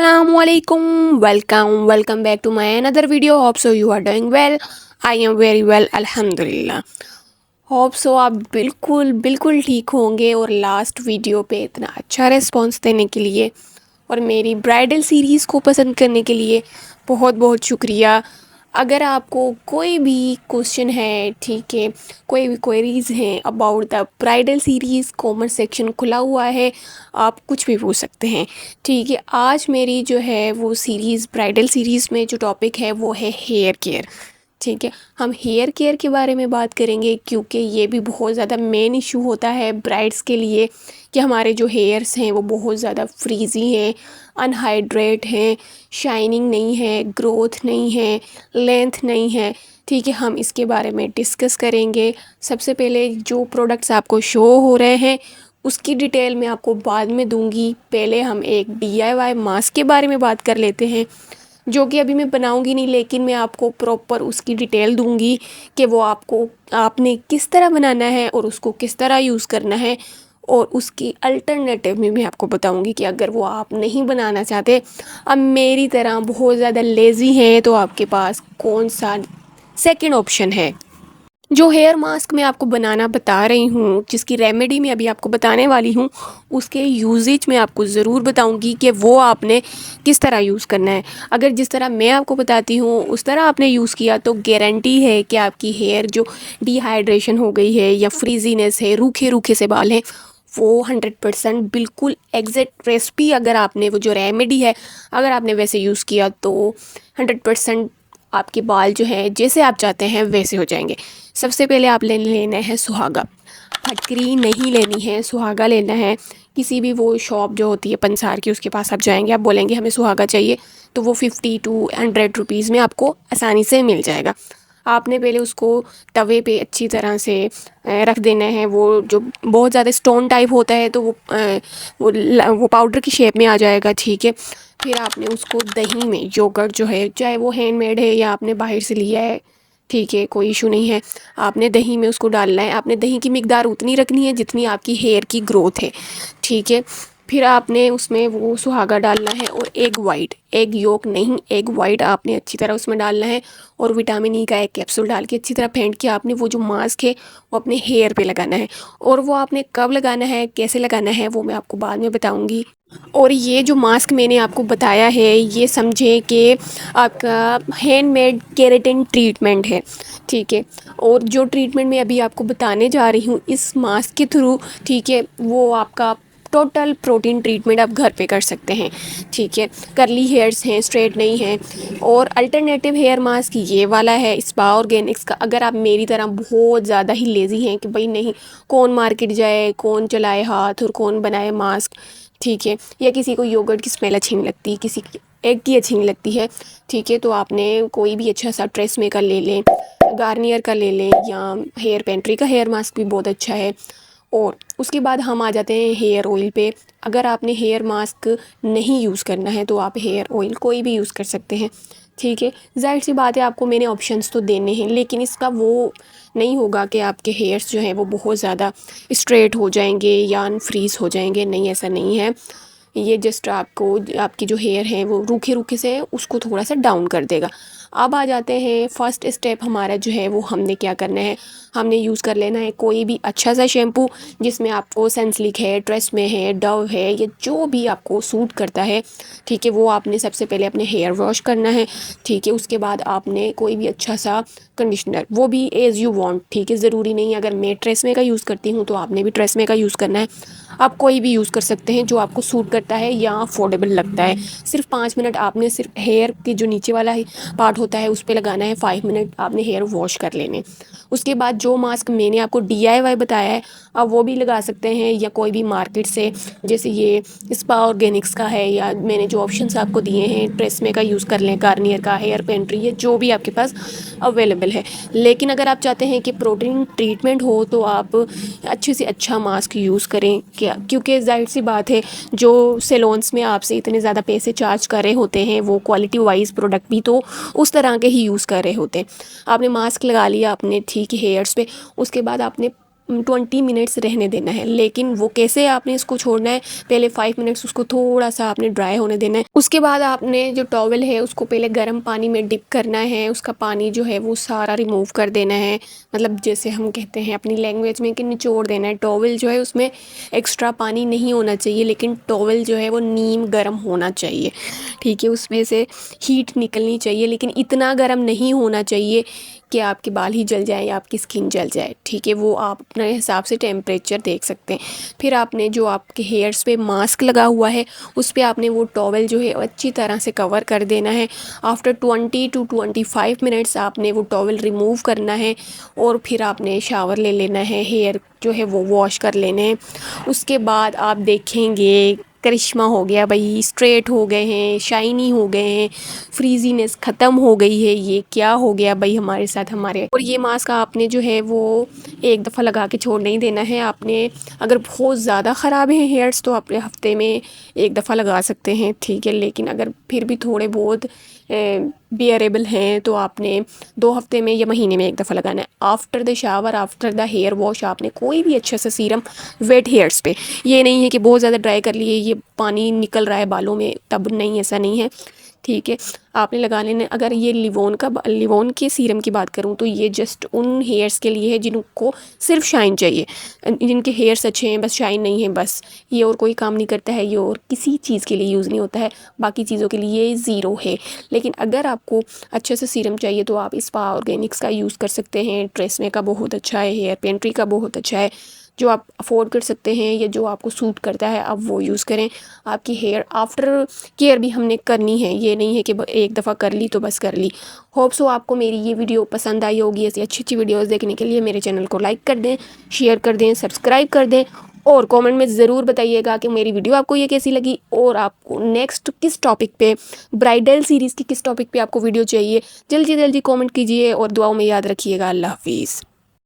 Assalamualaikum. Welcome back to my another video. Hope so you are doing well. I am very well, alhamdulillah. Hope so आप बिल्कुल बिल्कुल ठीक होंगे और last video पे इतना अच्छा रिस्पॉन्स देने के लिए और मेरी ब्राइडल सीरीज़ को पसंद करने के लिए बहुत बहुत शुक्रिया। अगर आपको कोई भी क्वेश्चन है, ठीक है, कोई भी क्वेरीज़ हैं about the bridal series, comment section खुला हुआ है, आप कुछ भी पूछ सकते हैं। ठीक है, आज मेरी जो है वो सीरीज़, ब्राइडल सीरीज़ में जो टॉपिक है वो है हेयर केयर। ठीक है, हम हेयर केयर के बारे में बात करेंगे क्योंकि ये भी बहुत ज़्यादा मेन इशू होता है ब्राइड्स के लिए कि हमारे जो हेयर्स हैं वो बहुत ज़्यादा फ्रीज़ी हैं, अनहाइड्रेट हैं, शाइनिंग नहीं है, ग्रोथ नहीं है, लेंथ नहीं है। ठीक है, हम इसके बारे में डिस्कस करेंगे। सबसे पहले जो प्रोडक्ट्स आपको शो हो रहे हैं उसकी डिटेल मैं आपको बाद में दूंगी। पहले हम एक DIY मास्क के बारे में बात कर लेते हैं, जो कि अभी मैं बनाऊंगी नहीं, लेकिन मैं आपको प्रॉपर उसकी डिटेल दूंगी कि वो आपने किस तरह बनाना है और उसको किस तरह यूज़ करना है। और उसकी अल्टरनेटिव में मैं आपको बताऊंगी कि अगर वो आप नहीं बनाना चाहते, अब मेरी तरह बहुत ज़्यादा लेज़ी हैं, तो आपके पास कौन सा सेकंड ऑप्शन है। जो हेयर मास्क मैं आपको बनाना बता रही हूँ, जिसकी रेमेडी मैं अभी आपको बताने वाली हूँ, उसके यूजेज मैं आपको ज़रूर बताऊँगी कि वो आपने किस तरह यूज़ करना है। अगर जिस तरह मैं आपको बताती हूँ उस तरह आपने यूज़ किया तो गारंटी है कि आपकी हेयर जो डिहाइड्रेशन हो गई है या फ्रीजीनेस है, रूखे रूखे से बाल हैं, वो 100% बिल्कुल एग्जैक्ट रेसिपी, अगर आपने वो जो रेमेडी है अगर आपने वैसे यूज़ किया तो 100% आपके बाल जो है जैसे आप चाहते हैं वैसे हो जाएंगे। सबसे पहले आप लेना है सुहागा। फटकरी नहीं लेनी है, सुहागा लेना है। किसी भी वो शॉप जो होती है पंसार की, उसके पास आप जाएंगे, आप बोलेंगे हमें सुहागा चाहिए, तो वो 50 to 100 रुपीज़ में आपको आसानी से मिल जाएगा। आपने पहले उसको तवे पे अच्छी तरह से रख देना है। वो जो बहुत ज़्यादा स्टोन टाइप होता है तो वो पाउडर की शेप में आ जाएगा। ठीक है, फिर आपने उसको दही में, योगर्ट जो है, चाहे वो हैंडमेड है या आपने बाहर से लिया है, ठीक है, कोई इशू नहीं है, आपने दही में उसको डालना है। आपने दही की मिकदार उतनी रखनी है जितनी आपकी हेयर की ग्रोथ है। ठीक है, फिर आपने उसमें वो सुहागा डालना है और एग वाइट, एग योक नहीं, एग वाइट आपने अच्छी तरह उसमें डालना है और विटामिन ई का एक कैप्सूल डाल के अच्छी तरह फेंट के आपने वो जो मास्क है वो अपने हेयर पे लगाना है। और वो आपने कब लगाना है, कैसे लगाना है, वो मैं आपको बाद में बताऊंगी। और ये जो मास्क मैंने आपको बताया है, ये समझे कि आपका हैंडमेड केराटिन ट्रीटमेंट है। ठीक है, और जो ट्रीटमेंट मैं अभी आपको बताने जा रही हूँ इस मास्क के थ्रू, ठीक है, वो आपका टोटल प्रोटीन ट्रीटमेंट आप घर पे कर सकते हैं। ठीक है, कर्ली हेयर्स हैं, स्ट्रेट नहीं हैं। और अल्टरनेटिव हेयर मास्क ये वाला है, स्पा ऑर्गेनिक्स का। अगर आप मेरी तरह बहुत ज़्यादा ही लेज़ी हैं कि भाई नहीं, कौन मार्केट जाए, कौन चलाए हाथ और कौन बनाए मास्क, ठीक है, या किसी को योगर्ट की स्मेल अच्छी नहीं लगती, किसी की एग की अच्छी नहीं लगती है, ठीक है, तो आपने कोई भी अच्छा सा ट्रेसमे का ले लें, गार्नियर का ले लें, या हेयर पेंट्री का हेयर मास्क भी बहुत अच्छा है। और उसके बाद हम आ जाते हैं हेयर ऑयल पे। अगर आपने हेयर मास्क नहीं यूज़ करना है तो आप हेयर ऑयल कोई भी यूज़ कर सकते हैं। ठीक है, जाहिर सी बात है आपको मैंने ऑप्शंस तो देने हैं, लेकिन इसका वो नहीं होगा कि आपके हेयर्स जो हैं वो बहुत ज़्यादा स्ट्रेट हो जाएंगे या अनफ्रीज़ हो जाएंगे। नहीं, ऐसा नहीं है। ये जस्ट आपको, आपकी जो हेयर है वो रूखे रूखे से उसको थोड़ा सा डाउन कर देगा। अब आ जाते हैं फर्स्ट स्टेप हमारा जो है वो हमने क्या करना है, हमने यूज़ कर लेना है कोई भी अच्छा सा शैम्पू जिसमें आपको सनसिल्क है, ट्रेसमे है, डव है, या जो भी आपको सूट करता है। ठीक है, वो आपने सबसे पहले अपने हेयर वॉश करना है। ठीक है, उसके बाद आपने कोई भी अच्छा सा कंडीशनर, वो भी एज़ यू वांट, ठीक है, ज़रूरी नहीं अगर मैं ट्रेसमे का यूज़ करती हूँ तो आपने भी ट्रेसमे का यूज़ करना है। आप कोई भी यूज़ कर सकते हैं जो आपको सूट करता है या अफोर्डेबल लगता है। सिर्फ 5 मिनट आपने सिर्फ हेयर के जो नीचे वाला पार्ट होता है उस पर लगाना है, 5 मिनट आपने हेयर वॉश कर लेने। उसके बाद जो मास्क मैंने आपको DIY बताया है आप वो भी लगा सकते हैं, या कोई भी मार्केट से, जैसे ये स्पा ऑर्गेनिक्स का है, या मैंने जो ऑप्शंस आपको दिए हैं, ट्रेसमे का यूज़ कर लें, गार्नियर का, हेयर पेंट्री, ये जो भी आपके पास अवेलेबल है। लेकिन अगर आप चाहते हैं कि प्रोटीन ट्रीटमेंट हो तो आप अच्छे से अच्छा मास्क यूज़ करें, क्या, क्योंकि जाहिर सी बात है जो सेलोन्स में आपसे इतने ज़्यादा पैसे चार्ज कर रहे होते हैं वो क्वालिटी वाइज प्रोडक्ट भी तो उस तरह के ही यूज़ कर रहे होते हैं। आपने मास्क लगा लिया अपने ठीक हेयर्स पे, उसके बाद आपने 20 मिनट्स रहने देना है। लेकिन वो कैसे आपने इसको छोड़ना है, पहले 5 मिनट्स उसको थोड़ा सा आपने ड्राई होने देना है। उसके बाद आपने जो टॉवल है उसको पहले गर्म पानी में डिप करना है, उसका पानी जो है वो सारा रिमूव कर देना है। मतलब जैसे हम कहते हैं अपनी लैंग्वेज में कि निचोड़ देना है। टॉवल जो है उसमें एक्स्ट्रा पानी नहीं होना चाहिए, लेकिन टॉवल जो है वो नीम गर्म होना चाहिए, ठीक है। उसमें से हीट निकलनी चाहिए, लेकिन इतना गर्म नहीं होना चाहिए कि आपके बाल ही जल जाए या आपकी स्किन जल जाए, ठीक है। वो आप अपने हिसाब से टेम्परेचर देख सकते हैं। फिर आपने जो आपके हेयर्स पे मास्क लगा हुआ है उस पर आपने वो टॉवल जो है अच्छी तरह से कवर कर देना है। आफ्टर 20 to 25 मिनट्स आपने वो टॉवल रिमूव करना है और फिर आपने शावर ले लेना है, हेयर जो है वो वॉश कर लेने हैं। उसके बाद आप देखेंगे करिश्मा हो गया भाई, स्ट्रेट हो गए हैं, शाइनी हो गए हैं, फ्रीजीनेस ख़त्म हो गई है। ये क्या हो गया भाई हमारे साथ हमारे। और ये मास्क आपने जो है वो एक दफ़ा लगा के छोड़ नहीं देना है। आपने अगर बहुत ज़्यादा ख़राब है हेयर्स तो आप हफ्ते में एक दफ़ा लगा सकते हैं, ठीक है। लेकिन अगर फिर भी थोड़े बहुत बियरेबल हैं तो आपने 2 हफ्ते में या महीने में एक दफ़ा लगाना है। After the shower, after the hair wash आपने कोई भी अच्छा सा सीरम वेट हेयर्स पे, ये नहीं है कि बहुत ज़्यादा ड्राई कर लिए ये पानी निकल रहा है बालों में, तब नहीं, ऐसा नहीं है, ठीक है। आपने लगा लेना। अगर ये लिवोन के सीरम की बात करूँ तो ये जस्ट उन हेयर्स के लिए है जिनको सिर्फ शाइन चाहिए, जिनके हेयर्स अच्छे हैं बस शाइन नहीं है, बस ये और कोई काम नहीं करता है, ये और किसी चीज़ के लिए यूज़ नहीं होता है, बाकी चीज़ों के लिए ये ज़ीरो है। लेकिन अगर आपको अच्छे से सीरम चाहिए तो आप स्पा ऑर्गेनिक्स का यूज़ कर सकते हैं, ट्रेस्मे का बहुत अच्छा है, हेयर पेंट्री का बहुत अच्छा है। जो आप अफोर्ड कर सकते हैं या जो आपको सूट करता है आप वो यूज़ करें। आपकी हेयर आफ्टर केयर भी हमने करनी है, ये नहीं है कि एक दफ़ा कर ली तो बस कर ली। होप सो आपको मेरी ये वीडियो पसंद आई होगी। ऐसी अच्छी अच्छी वीडियोस देखने के लिए मेरे चैनल को लाइक कर दें, शेयर कर दें, सब्सक्राइब कर दें और कमेंट में ज़रूर बताइएगा कि मेरी वीडियो आपको ये कैसी लगी और आपको नेक्स्ट किस टॉपिक पे, ब्राइडल सीरीज़ की किस टॉपिक पे आपको वीडियो चाहिए। जल्दी जल्दी कमेंट कीजिए और दुआओं में याद रखिएगा। अल्लाह हाफिज़।